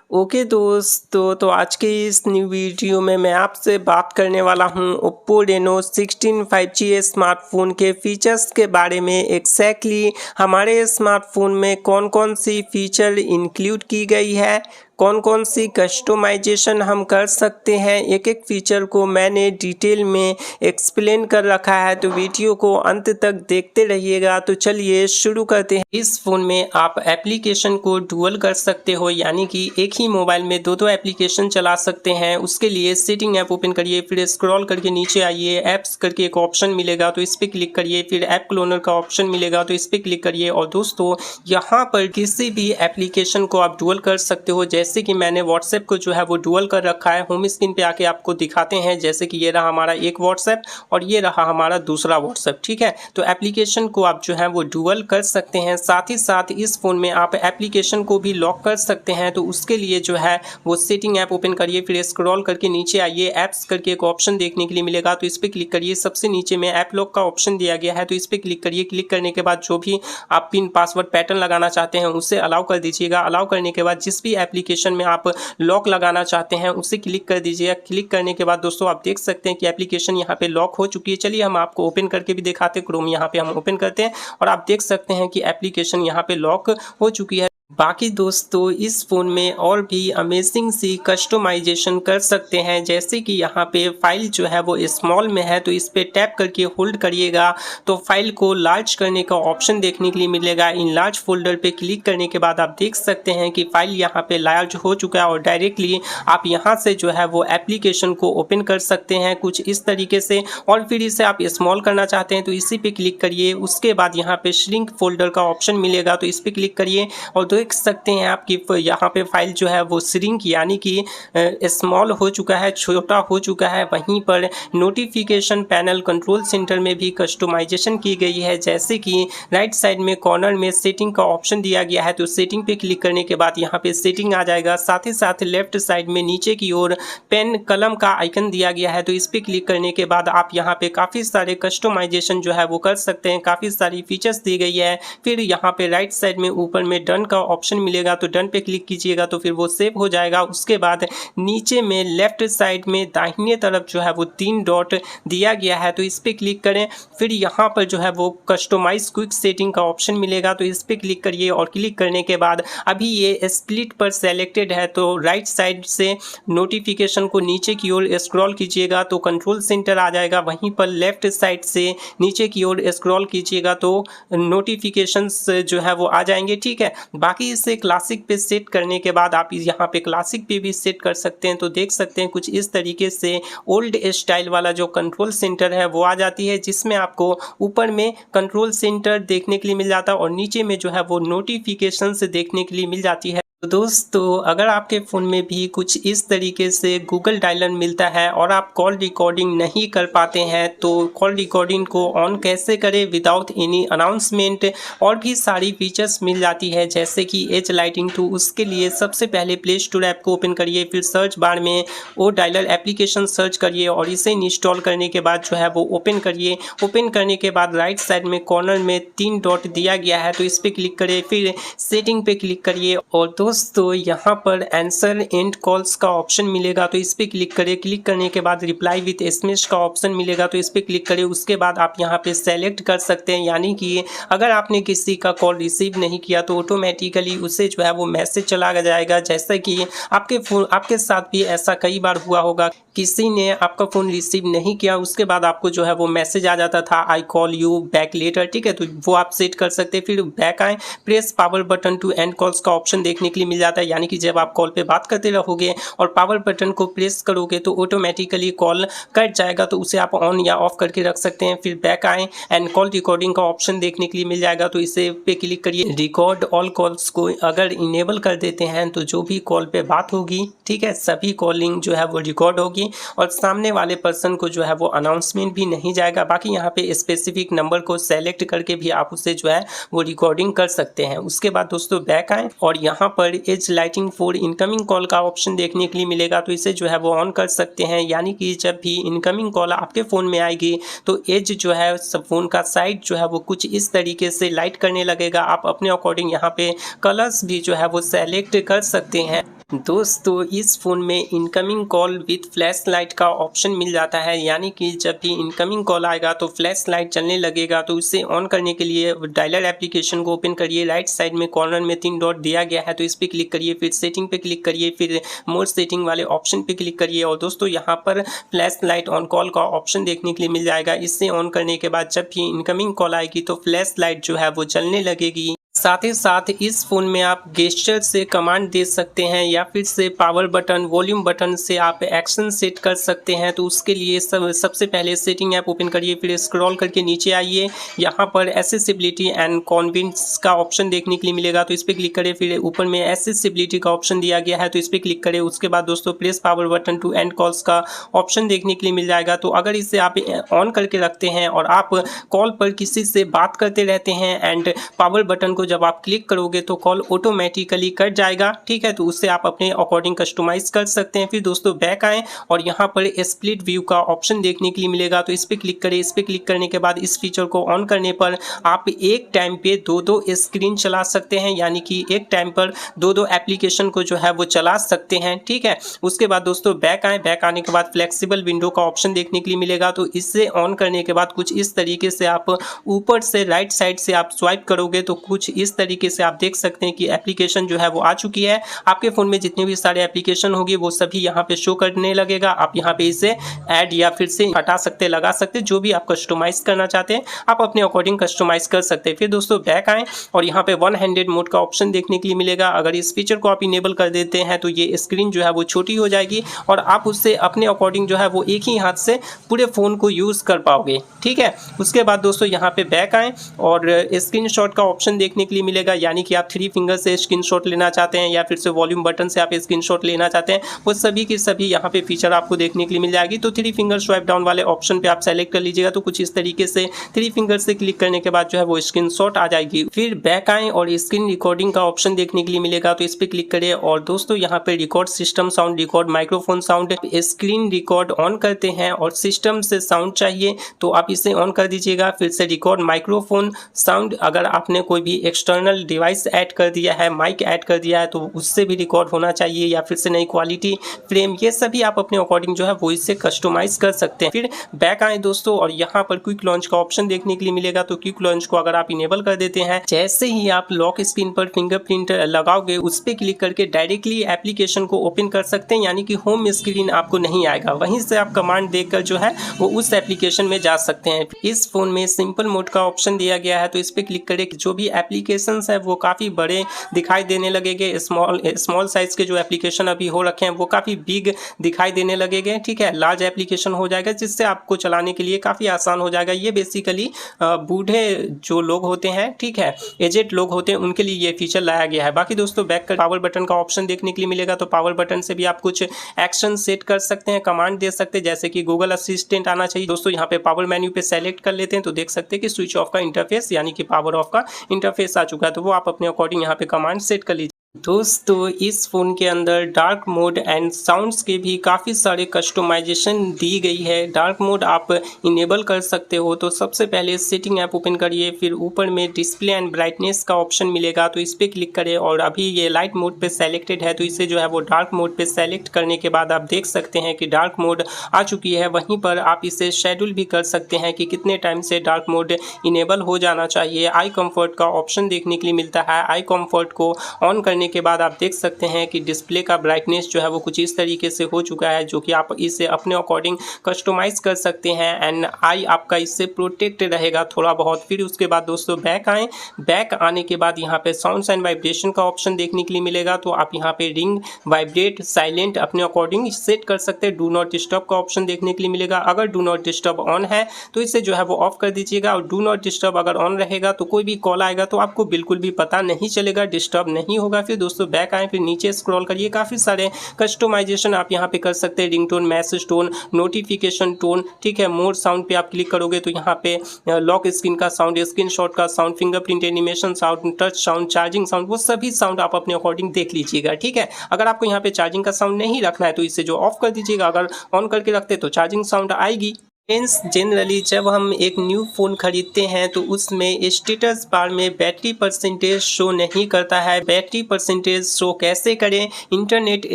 Okay दोस्तों, तो आज के इस न्यू वीडियो में मैं आपसे बात करने वाला हूं ओप्पो रेनो 16 5G स्मार्टफोन के फीचर्स के बारे में। एक्जैक्टली हमारे स्मार्टफोन में कौन कौन सी फीचर इंक्लूड की गई है, कौन कौन सी कस्टमाइजेशन हम कर सकते हैं, एक एक फीचर को मैंने डिटेल में एक्सप्लेन कर रखा है। तो वीडियो को अंत तक देखते रहिएगा। तो चलिए शुरू करते हैं। इस फ़ोन में आप एप्लीकेशन को डुअल कर सकते हो, यानी कि एक ही मोबाइल में दो एप्लीकेशन चला सकते हैं। उसके लिए सेटिंग ऐप ओपन करिए, फिर स्क्रॉल करके नीचे आइए, ऐप्स करके एक ऑप्शन मिलेगा तो इस पर क्लिक करिए, फिर ऐप क्लोनर का ऑप्शन मिलेगा तो इस पर क्लिक करिए। और दोस्तों यहाँ पर किसी भी एप्लीकेशन को आप डुअल कर सकते हो, जैसे कि मैंने व्हाट्सएप को जो है वो डुअल कर रखा है। होम स्क्रीन पे आके आपको दिखाते हैं, जैसे कि ये रहा हमारा एक व्हाट्सएप और ये रहा हमारा दूसरा व्हाट्सएप। ठीक है, तो एप्लीकेशन को आप जो है वो डुअल कर सकते हैं। साथ ही साथ इस फ़ोन में आप एप्लीकेशन को भी लॉक कर सकते हैं। तो उसके लिए जो है वो सेटिंग ऐप ओपन करिए, फिर स्क्रॉल करके नीचे आइए, ऐप्स करके एक ऑप्शन देखने के लिए मिलेगा तो इस पर क्लिक करिए। सबसे नीचे में ऐप लॉक का ऑप्शन दिया गया है तो इस पर क्लिक करिए। क्लिक करने के बाद जो भी आप पिन पासवर्ड पैटर्न लगाना चाहते हैं उसे अलाउ कर दीजिएगा। अलाउ करने के बाद जिस भी एप्लीकेशन में आप लॉक लगाना चाहते हैं उसे क्लिक कर दीजिएगा। क्लिक करने के बाद दोस्तों आप देख सकते हैं कि एप्लीकेशन यहाँ पे लॉक हो चुकी है। चलिए हम आपको ओपन करके भी दिखाते हैं। क्रोम यहाँ पे हम ओपन करते हैं और आप देख सकते हैं कि एप्लीकेशन यहाँ पे लॉक हो चुकी है। बाकी दोस्तों इस फ़ोन में और भी अमेजिंग सी कस्टमाइजेशन कर सकते हैं, जैसे कि यहाँ पे फाइल जो है वो स्मॉल में है तो इस पर टैप करके होल्ड करिएगा तो फाइल को लार्ज करने का ऑप्शन देखने के लिए मिलेगा। इन लार्ज फोल्डर पे क्लिक करने के बाद आप देख सकते हैं कि फाइल यहाँ पे लार्ज हो चुका है और डायरेक्टली आप यहाँ से जो है वो एप्लीकेशन को ओपन कर सकते हैं कुछ इस तरीके से। और फिर इसे आप स्मॉल करना चाहते हैं तो इसी पे क्लिक करिए। उसके बाद यहाँ पे श्रिंक फोल्डर का ऑप्शन मिलेगा तो इस पर क्लिक करिए और देख सकते हैं आपकी यहाँ पे फाइल जो है वो श्रिंक यानी कि स्मॉल हो चुका है, छोटा हो चुका है। वहीं पर नोटिफिकेशन पैनल कंट्रोल सेंटर में भी कस्टमाइजेशन की गई है, जैसे कि राइट साइड में कॉर्नर में सेटिंग का ऑप्शन दिया गया है तो सेटिंग पे क्लिक करने के बाद यहाँ पे सेटिंग आ जाएगा। साथ ही साथ लेफ्ट साइड में नीचे की ओर पेन कलम का आइकन दिया गया है तो इस पर क्लिक करने के बाद आप यहाँ पे काफ़ी सारे कस्टमाइजेशन जो है वो कर सकते हैं। काफ़ी सारी फीचर्स दी गई है। फिर यहाँ पे राइट साइड में ऊपर में डन का ऑप्शन मिलेगा तो डन पे क्लिक कीजिएगा तो फिर वो सेव हो जाएगा। उसके बाद नीचे में लेफ्ट साइड में दाहिने तरफ जो है वो 3 डॉट दिया गया है तो इस पे क्लिक करें। फिर यहाँ पर जो है वो कस्टमाइज क्विक सेटिंग का ऑप्शन मिलेगा तो इस पे क्लिक करिए और क्लिक करने के बाद अभी ये स्प्लिट पर सेलेक्टेड है तो राइट साइड से नोटिफिकेशन को नीचे की ओर स्क्रॉल कीजिएगा तो कंट्रोल सेंटर आ जाएगा। वहीं पर लेफ्ट साइड से नीचे की ओर स्क्रॉल कीजिएगा तो नोटिफिकेशंस जो है वो आ जाएंगे। ठीक है, बाकी इसे क्लासिक पे सेट करने के बाद आप यहाँ पे क्लासिक पे भी सेट कर सकते हैं। तो देख सकते हैं कुछ इस तरीके से ओल्ड स्टाइल वाला जो कंट्रोल सेंटर है वो आ जाती है, जिसमें आपको ऊपर में कंट्रोल सेंटर देखने के लिए मिल जाता है और नीचे में जो है वो नोटिफिकेशंस देखने के लिए मिल जाती है। तो दोस्तों अगर आपके फ़ोन में भी कुछ इस तरीके से गूगल डायलर मिलता है और आप कॉल रिकॉर्डिंग नहीं कर पाते हैं तो कॉल रिकॉर्डिंग को ऑन कैसे करें विदाउट एनी अनाउंसमेंट, और भी सारी फीचर्स मिल जाती है जैसे कि एज लाइटिंग। तो उसके लिए सबसे पहले प्ले स्टोर ऐप को ओपन करिए, फिर सर्च बार में वो डायलर एप्लीकेशन सर्च करिए और इसे इंस्टॉल करने के बाद जो है वो ओपन करिए। ओपन करने के बाद राइट साइड में कॉर्नर में 3 डॉट दिया गया है तो इस पर क्लिक करिए, फिर सेटिंग पे क्लिक करिए और दोस्तों यहाँ पर आंसर एंड कॉल्स का ऑप्शन मिलेगा तो इस पर क्लिक करें। क्लिक करने के बाद रिप्लाई विथ एसएमएस का ऑप्शन मिलेगा तो इस पर क्लिक करें। उसके बाद आप यहाँ पे सेलेक्ट कर सकते हैं, यानी कि अगर आपने किसी का कॉल रिसीव नहीं किया तो ऑटोमेटिकली उसे जो है वो मैसेज चला जाएगा। जैसा कि आपके साथ भी ऐसा कई बार हुआ होगा, किसी ने आपका फ़ोन रिसीव नहीं किया उसके बाद आपको जो है वो मैसेज आ जाता था I call you back later. ठीक है, तो वो आप सेट कर सकते हैं। फिर बैक आए, press power button to end calls का ऑप्शन देखने के लिए मिल जाता है, यानी कि जब आप कॉल पे बात करते रहोगे और पावर बटन को प्रेस करोगे तो ऑटोमेटिकली कॉल कट जाएगा, तो उसे आप ऑन या ऑफ करके रख सकते हैं। फिर बैक आए एंड कॉल रिकॉर्डिंग का ऑप्शन देखने के लिए मिल जाएगा तो इसे पे क्लिक करिए। रिकॉर्ड ऑल कॉल्स को अगर इनेबल कर देते हैं तो जो भी कॉल पे बात होगी, ठीक है, सभी कॉलिंग जो है वो रिकॉर्ड होगी। जाएगी और सामने वाले पर्सन को जो है वो अनाउंसमेंट भी नहीं जाएगा। बाकी यहाँ पे स्पेसिफिक नंबर को सेलेक्ट करके भी आप उसे जो है वो रिकॉर्डिंग कर सकते हैं। उसके बाद दोस्तों बैक आए और यहाँ पर as lighting for incoming call का ऑप्शन देखने के लिए मिलेगा, तो इसे जो है वो ऑन कर सकते हैं। यानी कि जब भी इनकमिंग कॉल आपके फ़ोन में आएगी तो एज जो है फ़ोन का साइड जो है वो कुछ इस तरीके से लाइट करने लगेगा। आप अपने अकॉर्डिंग यहाँ पे कलर्स भी जो है वो सेलेक्ट कर सकते हैं। दोस्तों इस फ़ोन में incoming call with flash light का ऑप्शन मिल जाता है, यानी कि जब भी इनकमिंग कॉल आएगा तो फ्लैश लाइट चलने लगेगा। तो इसे ऑन करने के लिए डायलर एप्लीकेशन को ओपन करिए, राइट साइड में कॉर्नर में 3 डॉट दिया गया है तो इस पर क्लिक करिए, फिर सेटिंग पे क्लिक करिए, फिर मोर सेटिंग वाले ऑप्शन पे क्लिक करिए और दोस्तों यहाँ पर फ्लैश लाइट ऑन कॉल का ऑप्शन देखने के लिए मिल जाएगा। इससे ऑन करने के बाद जब भी इनकमिंग कॉल आएगी तो फ्लैश लाइट जो है वो चलने लगेगी। साथ ही साथ इस फ़ोन में आप गेस्चर से कमांड दे सकते हैं या फिर से पावर बटन, वॉल्यूम बटन से आप एक्शन सेट कर सकते हैं। तो उसके लिए सबसे पहले सेटिंग ऐप ओपन करिए, फिर स्क्रॉल करके नीचे आइए, यहाँ पर एसेसिबिलिटी एंड कन्वीनियंस का ऑप्शन देखने के लिए मिलेगा तो इस पर क्लिक करें। फिर ऊपर में एसेसिबिलिटी का ऑप्शन दिया गया है तो इस पर क्लिक करें। उसके बाद दोस्तों press power button to end calls का ऑप्शन देखने के लिए मिल जाएगा। तो अगर इसे आप ऑन करके रखते हैं और आप कॉल पर किसी से बात करते रहते हैं एंड पावर बटन को जब आप क्लिक करोगे तो कॉल ऑटोमेटिकली कट जाएगा, ठीक है। तो उससे आप अपने अकॉर्डिंग कस्टमाइज कर सकते हैं। फिर दोस्तों बैक आएँ और यहाँ पर स्प्लिट व्यू का ऑप्शन देखने के लिए मिलेगा तो इस पर क्लिक करें। इस पर क्लिक करने के बाद इस फीचर को ऑन करने पर आप एक टाइम पे दो स्क्रीन चला सकते हैं, यानी कि एक टाइम पर दो एप्लीकेशन को जो है वो चला सकते हैं, ठीक है। उसके बाद दोस्तों बैक आएँ, बैक आने के बाद फ्लेक्सिबल विंडो का ऑप्शन देखने के लिए मिलेगा तो इससे ऑन करने के बाद कुछ इस तरीके से आप ऊपर से राइट साइड से आप स्वाइप करोगे तो कुछ इस तरीके से आप देख सकते हैं कि एप्लीकेशन जो है वो आ चुकी है। आपके फ़ोन में जितने भी सारे एप्लीकेशन होंगे वो सभी यहाँ पे शो करने लगेगा। आप यहाँ पे इसे ऐड या फिर से हटा सकते, लगा सकते, जो भी आप कस्टमाइज़ करना चाहते हैं आप अपने अकॉर्डिंग कस्टमाइज़ कर सकते हैं। फिर दोस्तों बैक आएँ और यहाँ पे वन हैंडेड मोड का ऑप्शन देखने के लिए मिलेगा। अगर इस फीचर को आप इनेबल कर देते हैं तो ये स्क्रीन जो है वो छोटी हो जाएगी और आप उससे अपने अकॉर्डिंग जो है वो एक ही हाथ से पूरे फ़ोन को यूज़ कर पाओगे, ठीक है। उसके बाद दोस्तों यहाँ पे बैक आएँ और स्क्रीनशॉट का ऑप्शन देखने के लिए मिलेगा, यानी कि आप 3 फिंगर से स्क्रीनशॉट लेना चाहते हैं या फिर से वॉल्यूम बटन से आप स्क्रीनशॉट लेना चाहते हैं, वो सभी की सभी यहाँ पे फीचर आपको देखने के लिए मिल जाएगी। तो 3 फिंगर स्वाइप डाउन वाले ऑप्शन पे आप सेलेक्ट कर लीजिएगा तो कुछ इस तरीके से 3 फिंगर से क्लिक करने के बाद जो है वो स्क्रीनशॉट आ जाएगी। फिर बैक आएँ और स्क्रीन रिकॉर्डिंग का ऑप्शन देखने के लिए मिलेगा तो इस पर क्लिक करें और दोस्तों यहाँ पे record system sound, record microphone sound, screen record on करते हैं और सिस्टम से साउंड चाहिए तो आप इसे ऑन कर दीजिएगा। फिर से रिकॉर्ड माइक्रोफोन साउंड, अगर आपने कोई भी एक्सटर्नल डिवाइस ऐड कर दिया है, माइक ऐड कर दिया है तो उससे भी रिकॉर्ड होना चाहिए या फिर से नई क्वालिटी फ्रेम, ये सभी आप अपने अकॉर्डिंग जो है वो इससे कस्टमाइज कर सकते हैं। फिर बैक आए दोस्तों और यहाँ पर क्विक लॉन्च का ऑप्शन देखने के लिए मिलेगा तो क्विक लॉन्च को अगर आप इनेबल कर देते हैं, जैसे ही आप लॉक स्क्रीन पर फिंगरप्रिंट लगाओगे उस पर क्लिक करके डायरेक्टली एप्लीकेशन को ओपन कर सकते हैं, यानी कि होम स्क्रीन आपको नहीं आएगा, वहीं से आप कमांड देकर जो है वो उस एप्लीकेशन में जा सकते हैं। इस फोन में सिंपल मोड का ऑप्शन दिया गया है तो इस पर क्लिक करें। जो भी एप्लीकेशंस है वो काफ़ी बड़े दिखाई देने लगेंगे, स्मॉल साइज के जो एप्लीकेशन अभी हो रखे हैं वो काफ़ी बिग दिखाई देने लगेंगे, ठीक है। लार्ज एप्लीकेशन हो जाएगा जिससे आपको चलाने के लिए काफ़ी आसान हो जाएगा। ये बेसिकली बूढ़े जो लोग होते हैं, ठीक है, एजेड लोग होते हैं, उनके लिए ये फीचर लाया गया है। बाकी दोस्तों बैक कर पावर बटन का ऑप्शन देखने के लिए मिलेगा तो पावर बटन से भी आप कुछ एक्शन सेट कर सकते हैं, कमांड दे सकते हैं, जैसे कि गूगल असिस्टेंट आना चाहिए। दोस्तों यहाँ पे पावर मेन्यू पे सेलेक्ट कर लेते हैं तो देख सकते हैं कि स्विच ऑफ का इंटरफेस यानी कि पावर ऑफ का इंटरफेस आ चुका है, तो वो आप अपने अकॉर्डिंग यहाँ पे कमांड सेट कर लीजिए। दोस्तों इस फ़ोन के अंदर डार्क मोड एंड साउंड्स के भी काफ़ी सारे कस्टमाइजेशन दी गई है। डार्क मोड आप इनेबल कर सकते हो तो सबसे पहले सेटिंग ऐप ओपन करिए, फिर ऊपर में डिस्प्ले एंड ब्राइटनेस का ऑप्शन मिलेगा तो इस पर क्लिक करें और अभी ये लाइट मोड पे सेलेक्टेड है तो इसे जो है वो डार्क मोड पे सेलेक्ट करने के बाद आप देख सकते हैं कि डार्क मोड आ चुकी है। वहीं पर आप इसे शेड्यूल भी कर सकते हैं कि कितने टाइम से डार्क मोड इनेबल हो जाना चाहिए। आई कम्फर्ट का ऑप्शन देखने के लिए मिलता है, आई कम्फर्ट को ऑन करने के बाद आप देख सकते हैं कि डिस्प्ले का ब्राइटनेस जो है वो कुछ इस तरीके से हो चुका है, जो कि आप इसे अपने अकॉर्डिंग कस्टमाइज कर सकते हैं एंड आई आपका इससे प्रोटेक्ट रहेगा थोड़ा बहुत। फिर उसके बाद दोस्तों बैक आएँ, बैक आने के बाद यहाँ पे साउंड्स एंड वाइब्रेशन का ऑप्शन देखने के लिए मिलेगा तो आप यहाँ पे रिंग, वाइब्रेट, साइलेंट अपने अकॉर्डिंग सेट कर सकते हैं। डू नॉट डिस्टर्ब का ऑप्शन देखने के लिए मिलेगा, अगर डू नॉट डिस्टर्ब ऑन है तो इसे जो है वो ऑफ कर दीजिएगा और डू नॉट डिस्टर्ब अगर ऑन रहेगा तो कोई भी कॉल आएगा तो आपको बिल्कुल भी पता नहीं चलेगा, डिस्टर्ब नहीं होगा। फिर दोस्तों बैक आए, फिर नीचे स्क्रॉल करिए, काफ़ी सारे कस्टमाइजेशन आप यहाँ पे कर सकते हैं। Ringtone, message tone, notification tone, ठीक है। मोर साउंड पे आप क्लिक करोगे तो यहाँ पे लॉक स्क्रीन का साउंड, स्क्रीनशॉट का sound, fingerprint animation sound, touch sound, charging sound, वो सभी साउंड आप अपने अकॉर्डिंग देख लीजिएगा, ठीक है। अगर आपको यहाँ पे चार्जिंग का साउंड नहीं रखना है तो इसे जो ऑफ कर दीजिएगा, अगर ऑन करके रखते तो चार्जिंग साउंड आएगी। फ्रेंड्स, जनरली जब हम एक न्यू फ़ोन खरीदते हैं तो उसमें स्टेटस बार में बैटरी परसेंटेज शो नहीं करता है। बैटरी परसेंटेज शो कैसे करें, इंटरनेट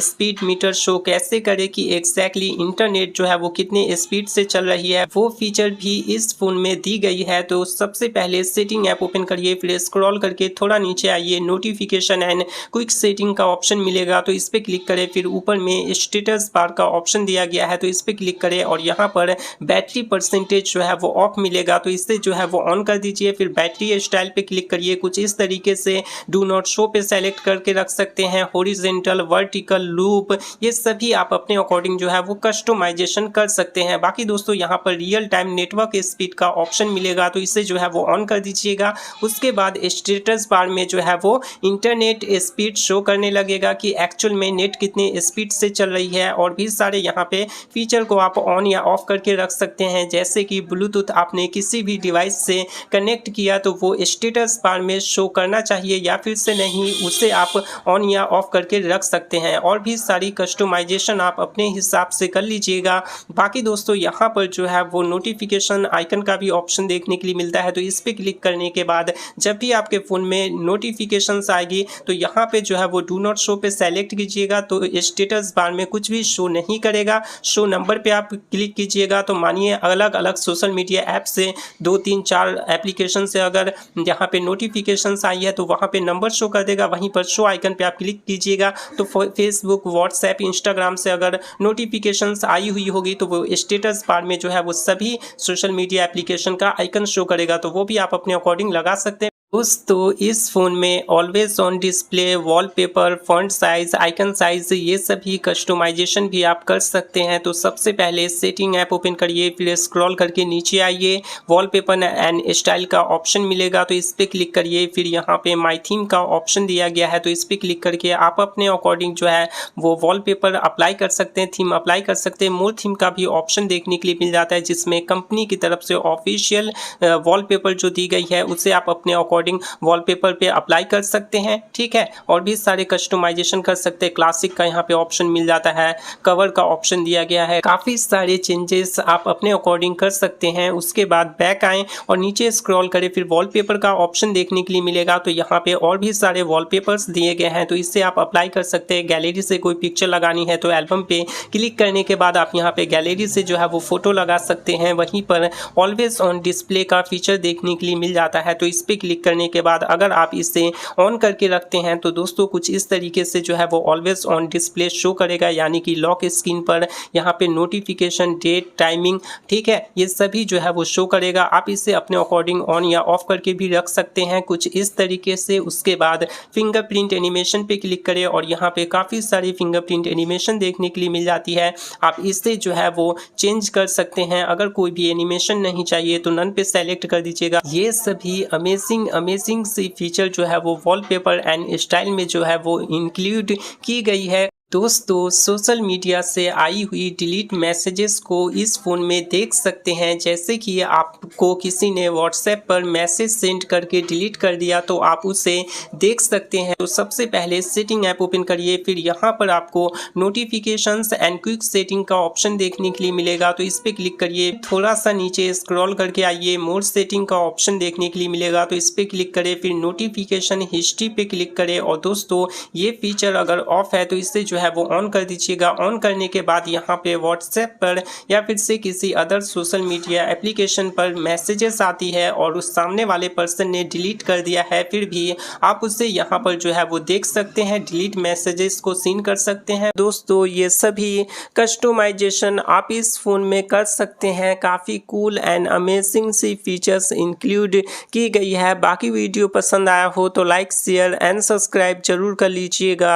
स्पीड मीटर शो कैसे करें कि एग्जैक्टली इंटरनेट जो है वो कितने स्पीड से चल रही है, वो फीचर भी इस फ़ोन में दी गई है। तो सबसे पहले सेटिंग ऐप ओपन करिए, फिर स्क्रॉल करके थोड़ा नीचे आइए, नोटिफिकेशन एंड क्विक सेटिंग का ऑप्शन मिलेगा तो इस पर क्लिक करें। फिर ऊपर में स्टेटस बार का ऑप्शन दिया गया है तो इस पर क्लिक करें और यहाँ पर बैटरी परसेंटेज जो है वो ऑफ मिलेगा तो इससे जो है वो ऑन कर दीजिए। फिर बैटरी स्टाइल पे क्लिक करिए, कुछ इस तरीके से डू नॉट शो पे सेलेक्ट करके रख सकते हैं। हॉरिजॉन्टल, वर्टिकल, लूप, ये सभी आप अपने अकॉर्डिंग जो है वो कस्टमाइजेशन कर सकते हैं। बाकी दोस्तों यहाँ पर रियल टाइम नेटवर्क स्पीड का ऑप्शन मिलेगा तो इसे जो है वो ऑन कर दीजिएगा। उसके बाद स्टेटस बार में जो है वो इंटरनेट स्पीड शो करने लगेगा कि एक्चुअल में नेट कितने स्पीड से चल रही है। और भी सारे यहाँ पे फीचर को आप ऑन या ऑफ करके रख सकते हैं, जैसे कि ब्लूटूथ आपने किसी भी डिवाइस से कनेक्ट किया तो वो स्टेटस बार में शो करना चाहिए या फिर से नहीं, उसे आप ऑन या ऑफ करके रख सकते हैं। और भी सारी कस्टमाइजेशन आप अपने हिसाब से कर लीजिएगा। बाकी दोस्तों यहाँ पर जो है वो नोटिफिकेशन आइकन का भी ऑप्शन देखने के लिए मिलता है तो इस पर क्लिक करने के बाद जब भी आपके फ़ोन में नोटिफिकेशंस आएगी तो यहाँ पे जो है वो डू नॉट शो पे सेलेक्ट कीजिएगा तो स्टेटस बार में कुछ भी शो नहीं करेगा। शो नंबर पे आप क्लिक कीजिएगा तो मानिए अलग अलग सोशल मीडिया ऐप से 2, 3, 4 एप्लीकेशन से अगर यहाँ पे नोटिफिकेशंस आई है तो वहाँ पे नंबर शो कर देगा। वहीं पर शो आइकन पे आप क्लिक कीजिएगा तो फेसबुक, व्हाट्सएप, इंस्टाग्राम से अगर नोटिफिकेशंस आई हुई होगी तो वो स्टेटस बार में जो है वो सभी सोशल मीडिया एप्लीकेशन का आइकन शो करेगा। तो वो भी आप अपने अकॉर्डिंग लगा सकते हैं। दोस्तों इस फ़ोन में always on display, wallpaper, font size, icon size, ये सभी कस्टमाइजेशन भी आप कर सकते हैं। तो सबसे पहले सेटिंग ऐप ओपन करिए, फिर स्क्रॉल करके नीचे आइए, वॉलपेपर एंड स्टाइल का ऑप्शन मिलेगा तो इस पर क्लिक करिए। फिर यहाँ पे माई थीम का ऑप्शन दिया गया है तो इस पर क्लिक करके आप अपने अकॉर्डिंग जो है वो वॉलपेपर अप्लाई कर सकते हैं, थीम अप्लाई कर सकते हैं। मोर थीम का भी ऑप्शन देखने के लिए मिल जाता है जिसमें कंपनी की तरफ से ऑफिशियल वॉलपेपर जो दी गई है उसे आप अपने अकॉर्डिंग वॉलपेपर पे अप्लाई कर सकते हैं, ठीक है। और भी सारे कस्टमाइजेशन कर सकते हैं। क्लासिक का यहाँ पे ऑप्शन मिल जाता है, कवर का ऑप्शन दिया गया है, काफ़ी सारे चेंजेस आप अपने अकॉर्डिंग कर सकते हैं। उसके बाद बैक आएँ और नीचे स्क्रॉल करें, फिर वॉलपेपर का ऑप्शन देखने के लिए मिलेगा तो यहाँ पे और भी सारे वॉलपेपर्स दिए गए हैं तो इससे आप अप्लाई कर सकते हैं। गैलरी से कोई पिक्चर लगानी है तो एल्बम पे क्लिक करने के बाद आप यहाँ पे गैलरी से जो है वो फोटो लगा सकते हैं। वहीं पर ऑलवेज ऑन डिस्प्ले का फीचर देखने के लिए मिल जाता है तो इस पर क्लिक करने के बाद अगर आप इसे ऑन करके रखते हैं तो दोस्तों कुछ इस तरीके से जो है वो ऑलवेज ऑन डिस्प्ले शो करेगा, यानी कि लॉक स्क्रीन पर यहाँ पे नोटिफिकेशन, डेट, टाइमिंग, ठीक है, ये सभी जो है वो शो करेगा। आप इसे अपने अकॉर्डिंग ऑन या ऑफ करके भी रख सकते हैं कुछ इस तरीके से। उसके बाद फिंगरप्रिंट एनिमेशन पे क्लिक करें और यहाँ पे काफ़ी सारी फिंगरप्रिंट एनिमेशन देखने के लिए मिल जाती है। आप इससे जो है वो चेंज कर सकते हैं। अगर कोई भी एनिमेशन नहीं चाहिए तो नन पे सेलेक्ट कर दीजिएगा। ये सभी अमेजिंग सी फीचर जो है वो वॉलपेपर एंड स्टाइल में जो है वो इंक्लूड की गई है। दोस्तों सोशल मीडिया से आई हुई डिलीट मैसेजेस को इस फ़ोन में देख सकते हैं। जैसे कि आपको किसी ने व्हाट्सएप पर मैसेज सेंड करके डिलीट कर दिया तो आप उसे देख सकते हैं। तो सबसे पहले सेटिंग ऐप ओपन करिए, फिर यहाँ पर आपको नोटिफिकेशंस एंड क्विक सेटिंग का ऑप्शन देखने के लिए मिलेगा तो इस पर क्लिक करिए। थोड़ा सा नीचे स्क्रॉल करके आइए, मोर सेटिंग का ऑप्शन देखने के लिए मिलेगा तो इस पर क्लिक करें। फिर नोटिफिकेशन हिस्ट्री पे क्लिक करें और दोस्तों ये फीचर अगर ऑफ है तो इससे जो है वो ऑन कर दीजिएगा। ऑन करने के बाद यहाँ पे व्हाट्सएप पर या फिर से किसी अदर सोशल मीडिया एप्लीकेशन पर मैसेजेस आती है और उस सामने वाले पर्सन ने डिलीट कर दिया है, फिर भी आप उसे यहाँ पर जो है वो देख सकते हैं, डिलीट मैसेजेस को सीन कर सकते हैं। दोस्तों ये सभी कस्टमाइजेशन आप इस फ़ोन में कर सकते हैं। काफ़ी कूल एंड अमेजिंग सी फीचर्स इंक्लूड की गई है। बाकी वीडियो पसंद आया हो तो लाइक, शेयर एंड सब्सक्राइब जरूर कर लीजिएगा।